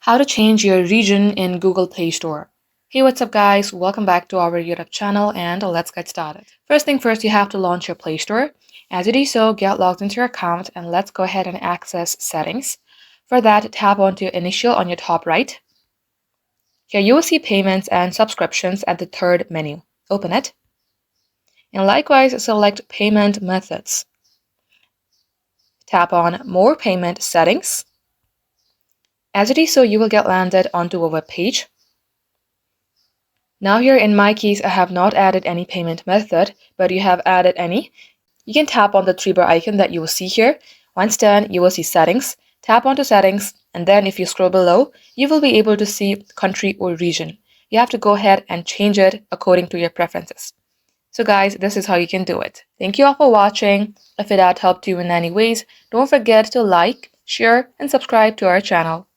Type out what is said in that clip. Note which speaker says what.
Speaker 1: How to change your region in Google Play Store. Hey, what's up guys? Welcome back to our YouTube channel and let's get started. First thing first, you have to launch your Play Store. As you do so, get logged into your account and let's go ahead and access settings. For that, tap onto Initial on your top right. Here you will see Payments and Subscriptions at the third menu. Open it. And likewise, select Payment Methods. Tap on More Payment Settings. As you do so, you will get landed onto a web page. Now here in my case, I have not added any payment method, but you have added any. You can tap on the three bar icon that you will see here. Once done, you will see settings. Tap onto settings, and then if you scroll below, you will be able to see country or region. You have to go ahead and change it according to your preferences. So guys, this is how you can do it. Thank you all for watching. If it had helped you in any ways, don't forget to like, share, and subscribe to our channel.